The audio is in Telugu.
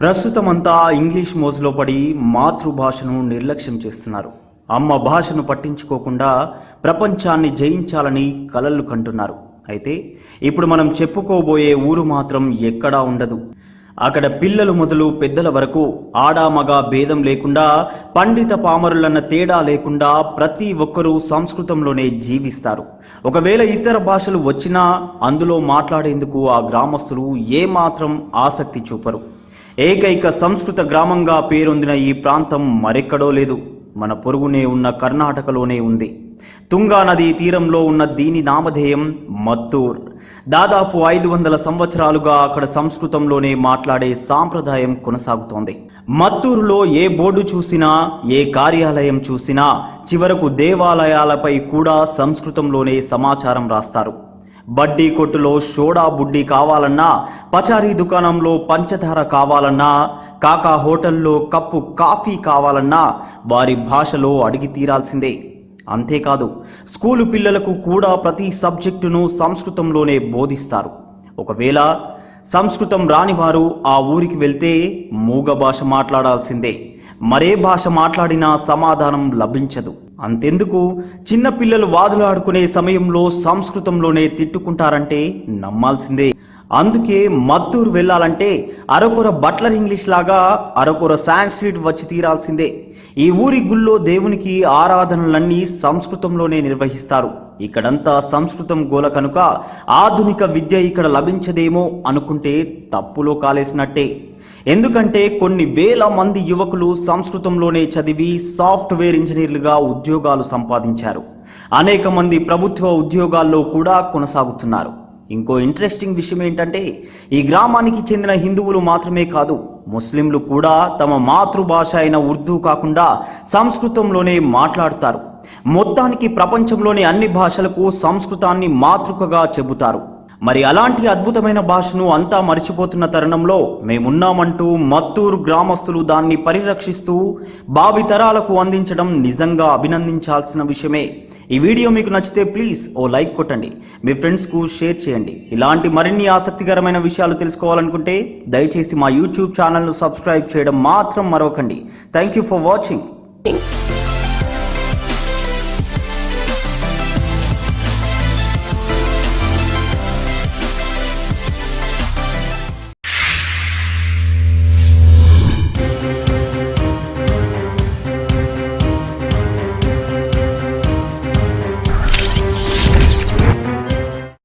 ప్రస్తుతమంతా ఇంగ్లీష్ మోజులో పడి మాతృభాషను నిర్లక్ష్యం చేస్తున్నారు. అమ్మ భాషను పట్టించుకోకుండా ప్రపంచాన్ని జయించాలని కలలు కంటున్నారు. అయితే ఇప్పుడు మనం చెప్పుకోబోయే ఊరు మాత్రం ఎక్కడా ఉండదు. అక్కడ పిల్లలు మొదలు పెద్దల వరకు ఆడామగ భేదం లేకుండా, పండిత పామరులన్న తేడా లేకుండా ప్రతి ఒక్కరూ సంస్కృతంలోనే జీవిస్తారు. ఒకవేళ ఇతర భాషలు వచ్చినా అందులో మాట్లాడేందుకు ఆ గ్రామస్తులు ఏమాత్రం ఆసక్తి చూపరు. ఏకైక సంస్కృత గ్రామంగా పేరొందిన ఈ ప్రాంతం మరెక్కడో లేదు, మన పొరుగునే ఉన్న కర్ణాటకలోనే ఉంది. తుంగా నదీ తీరంలో ఉన్న దీని నామధేయం మత్తూర్. దాదాపు 500 సంవత్సరాలుగా అక్కడ సంస్కృతంలోనే మాట్లాడే సాంప్రదాయం కొనసాగుతోంది. మత్తూరులో ఏ బోర్డు చూసినా, ఏ కార్యాలయం చూసినా చివరకు దేవాలయాలపై కూడా సంస్కృతంలోనే సమాచారం రాస్తారు. బడ్డీ కొట్టులో సోడా బుడ్డి కావాలన్నా, పచారీ దుకాణంలో పంచదార కావాలన్నా, కాకా హోటల్లో కప్పు కాఫీ కావాలన్నా వారి భాషలో అడిగి తీరాల్సిందే. అంతేకాదు, స్కూలు పిల్లలకు కూడా ప్రతి సబ్జెక్టును సంస్కృతంలోనే బోధిస్తారు. ఒకవేళ సంస్కృతం రానివారు ఆ ఊరికి వెళ్తే మూగ భాష మాట్లాడాల్సిందే. మరే భాష మాట్లాడినా సమాధానం లభించదు. అంతెందుకు, చిన్నపిల్లలు వాదులాడుకునే సమయంలో సంస్కృతంలోనే తిట్టుకుంటారంటే నమ్మాల్సిందే. అందుకే మత్తూరు వెళ్ళాలంటే అరకొర బట్లర్ ఇంగ్లీష్ లాగా అరకొర సాంస్క్రిట్ వచ్చి తీరాల్సిందే. ఈ ఊరి గుళ్ళో దేవునికి ఆరాధనలన్నీ సంస్కృతంలోనే నిర్వహిస్తారు. ఇక్కడంతా సంస్కృతం గోల కనుక ఆధునిక విద్య ఇక్కడ లభించదేమో అనుకుంటే తప్పులో కాలేసినట్టే. ఎందుకంటే కొన్ని వేల మంది యువకులు సంస్కృతంలోనే చదివి సాఫ్ట్వేర్ ఇంజనీర్లుగా ఉద్యోగాలు సంపాదించారు. అనేక మంది ప్రభుత్వ ఉద్యోగాల్లో కూడా కొనసాగుతున్నారు. ఇంకో ఇంట్రెస్టింగ్ విషయం ఏంటంటే, ఈ గ్రామానికి చెందిన హిందువులు మాత్రమే కాదు, ముస్లింలు కూడా తమ మాతృభాష అయిన ఉర్దూ కాకుండా సంస్కృతంలోనే మాట్లాడుతారు. మొత్తానికి ప్రపంచంలోని అన్ని భాషలకు సంస్కృతాన్ని మాతృకగా చెబుతారు. మరి అలాంటి అద్భుతమైన భాషను అంతా మరిచిపోతున్న తరుణంలో మేమున్నామంటూ మత్తూరు గ్రామస్తులు దాన్ని పరిరక్షిస్తూ భావితరాలకు అందించడం నిజంగా అభినందించాల్సిన విషయమే. ఈ వీడియో మీకు నచ్చితే ప్లీజ్ ఓ లైక్ కొట్టండి, మీ ఫ్రెండ్స్కు షేర్ చేయండి. ఇలాంటి మరిన్ని ఆసక్తికరమైన విషయాలు తెలుసుకోవాలనుకుంటే దయచేసి మా యూట్యూబ్ ఛానల్ను సబ్స్క్రైబ్ చేయడం మాత్రం మరవకండి. Thank you for watching.